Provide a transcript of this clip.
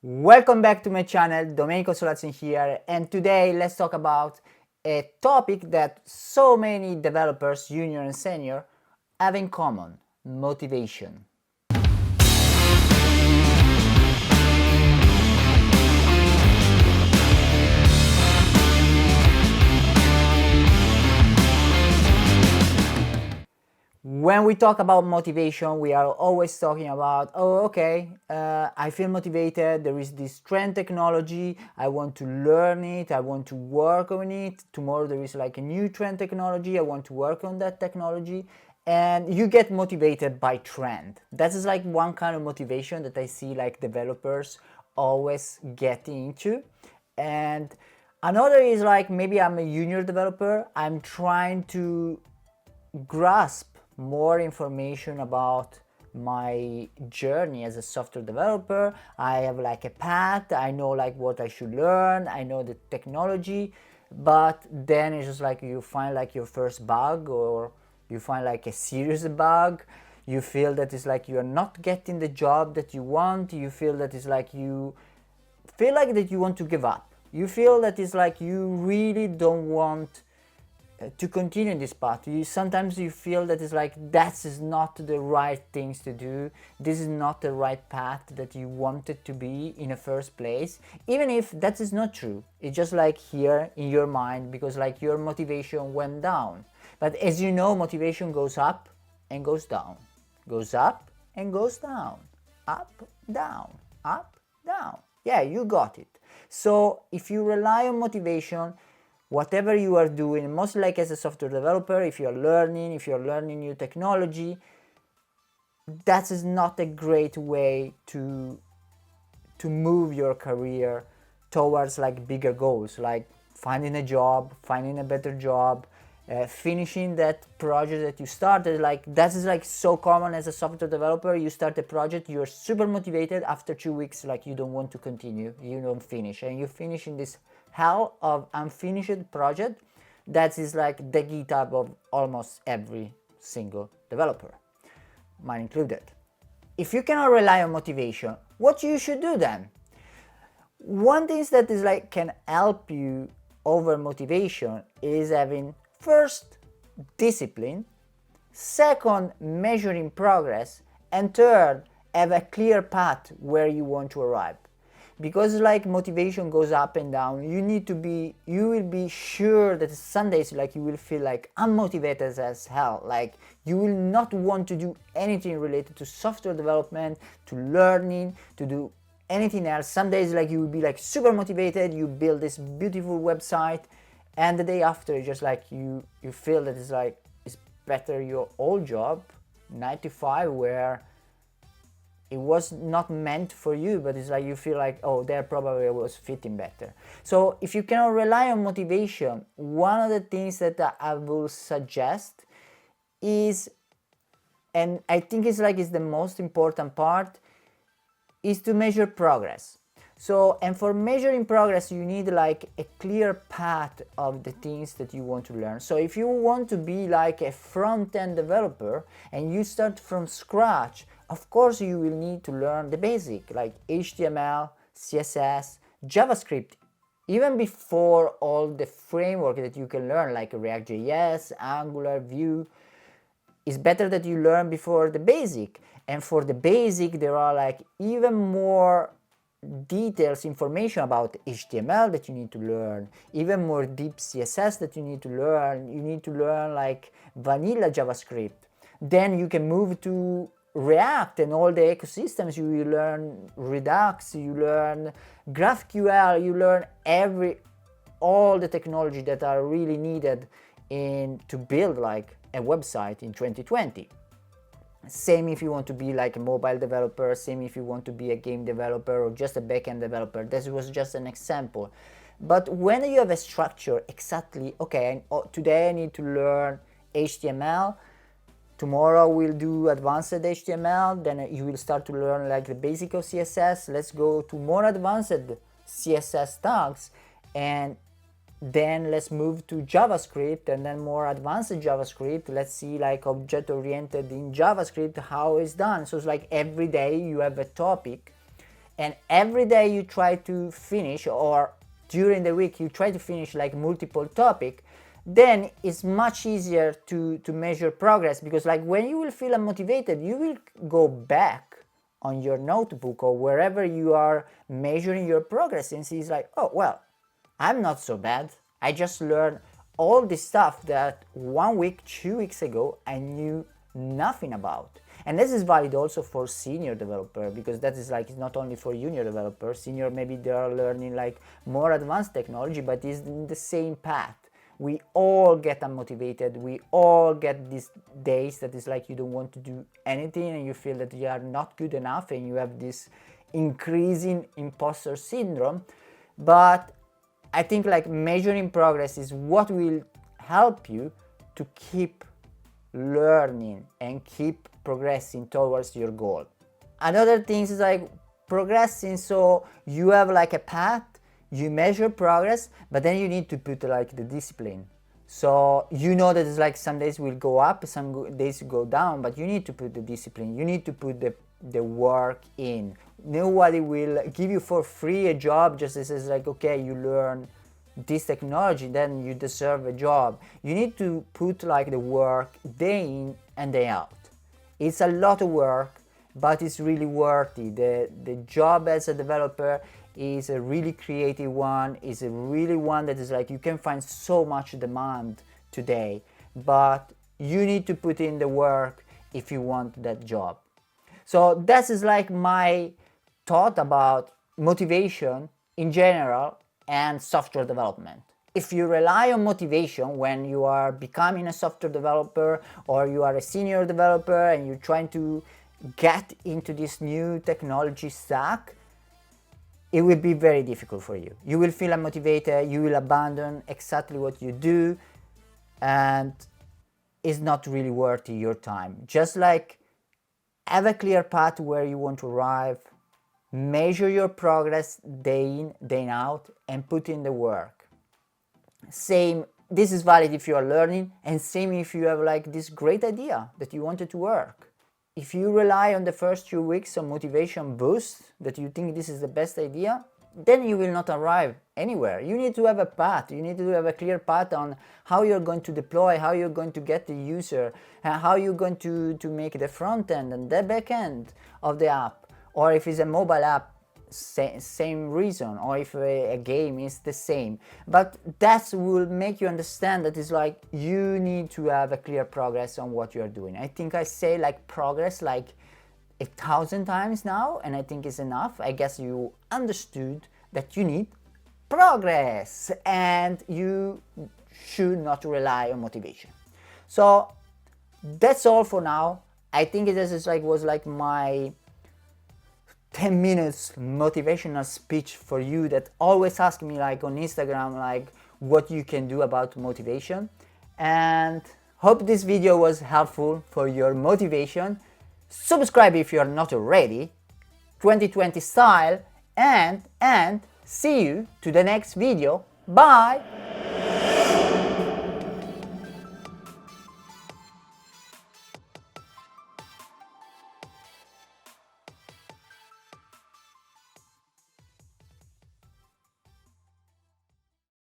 Welcome back to my channel, Domenico Solazzin here, and today let's talk about a topic that so many developers, junior and senior, have in common: motivation. When we talk about motivation, we are always talking about, I feel motivated, there is this trend technology, I want to learn it, I want to work on it. Tomorrow there is like a new trend technology, I want to work on that technology. And you get motivated by trend. That is like one kind of motivation that I see like developers always get into. And another is like, maybe I'm a junior developer, I'm trying to grasp more information about my journey as a software developer. I have like a path, I know like what I should learn, I know the technology, but then it's just like you find like your first bug, or you find like a serious bug. You feel that it's like you are not getting the job that you want. You feel that it's like you feel like that you want to give up. You feel that it's like you really don't want to continue in this path. Sometimes you feel that it's like that is not the right things to do, this is not the right path that you wanted to be in the first place, even if that is not true. It's just like here in your mind, because like your motivation went down. But as you know, motivation goes up and goes down, goes up and goes down, up, down, up, down. Yeah, you got it. So if you rely on motivation, whatever you are doing, mostly like as a software developer, if you're learning new technology, that is not a great way to move your career towards like bigger goals, like finding a job, finding a better job, finishing that project that you started. Like that is like so common as a software developer. You start a project, you're super motivated, after 2 weeks like you don't want to continue, you don't finish, and you finish in this hell of unfinished project. That is like the GitHub of almost every single developer, mine included. If you cannot rely on motivation, what you should do then? One thing that is like can help you over motivation is having first discipline, second measuring progress, and third have a clear path where you want to arrive. Because like motivation goes up and down, you will be sure that some days like you will feel like unmotivated as hell, like you will not want to do anything related to software development, to learning, to do anything else. Some days like you will be like super motivated, you build this beautiful website, and the day after just like you feel that it's like it's better your old job 9 to 5, where it was not meant for you, but it's like you feel like, oh, there probably was fitting better. So if you cannot rely on motivation, one of the things that I will suggest is, and I think it's the most important part, is to measure progress. So, and for measuring progress, you need like a clear path of the things that you want to learn. So if you want to be like a front-end developer and you start from scratch, of course you will need to learn the basic, like HTML, CSS, JavaScript, even before all the framework that you can learn, like React.js, Angular, Vue. It's better that you learn before the basic. And for the basic, there are like even more details, information about HTML that you need to learn, even more deep CSS that you need to learn. You need to learn like vanilla JavaScript. Then you can move to React and all the ecosystems. You will learn Redux, you learn GraphQL, you learn all the technology that are really needed to build like a website in 2020. Same if you want to be like a mobile developer, same if you want to be a game developer or just a backend developer. This was just an example. But when you have a structure, exactly, okay, today I need to learn HTML, tomorrow we'll do advanced HTML, then you will start to learn like the basic of CSS, let's go to more advanced CSS tags, and then let's move to JavaScript, and then more advanced JavaScript. Let's see like object-oriented in JavaScript, how it's done. So it's like every day you have a topic, and every day you try to finish, or during the week you try to finish like multiple topic, then it's much easier to measure progress, because like when you will feel unmotivated, you will go back on your notebook or wherever you are measuring your progress and see, it's like, oh well, I'm not so bad. I just learned all this stuff that 1 week, 2 weeks ago I knew nothing about. And this is valid also for senior developer, because that is like, it's not only for junior developers. Senior, maybe they are learning like more advanced technology, but it's in the same path. We all get unmotivated. We all get these days that is like you don't want to do anything and you feel that you are not good enough and you have this increasing imposter syndrome. But I think like measuring progress is what will help you to keep learning and keep progressing towards your goal. Another thing is like progressing, so you have like a path, you measure progress, but then you need to put like the discipline. So you know that it's like some days will go up, some days go down, but you need to put the discipline, you need to put the work in. Nobody will give you for free a job just as it's like, okay, you learn this technology, then you deserve a job. You need to put like the work day in and day out. It's a lot of work, but it's really worthy. The job as a developer is a really creative one, is a really one that is like you can find so much demand today, but you need to put in the work if you want that job. So that is like my thought about motivation in general and software development. If you rely on motivation when you are becoming a software developer or you are a senior developer and you're trying to get into this new technology stack, it will be very difficult for you. You will feel unmotivated, you will abandon exactly what you do, and it's not really worthy your time. Just like have a clear path where you want to arrive, measure your progress day in, day out, and put in the work. Same, this is valid if you are learning, and same if you have like this great idea that you wanted to work. If you rely on the first 2 weeks on motivation boost, that you think this is the best idea, then you will not arrive anywhere. You need to have a path, you need to have a clear path on how you're going to deploy, how you're going to get the user, how you're going to make the front end and the back end of the app. Or if it's a mobile app, same reason, or if a game is the same. But that will make you understand that it's like you need to have a clear progress on what you're doing. I think I say like progress like 1,000 times now, and I think it's enough. I guess you understood that you need progress and you should not rely on motivation. So that's all for now. I think this is like was like my 10 minutes motivational speech for you that always ask me like on Instagram like what you can do about motivation, and hope this video was helpful for your motivation. Subscribe if you're not already, 2020 style, and see you to the next video. Bye.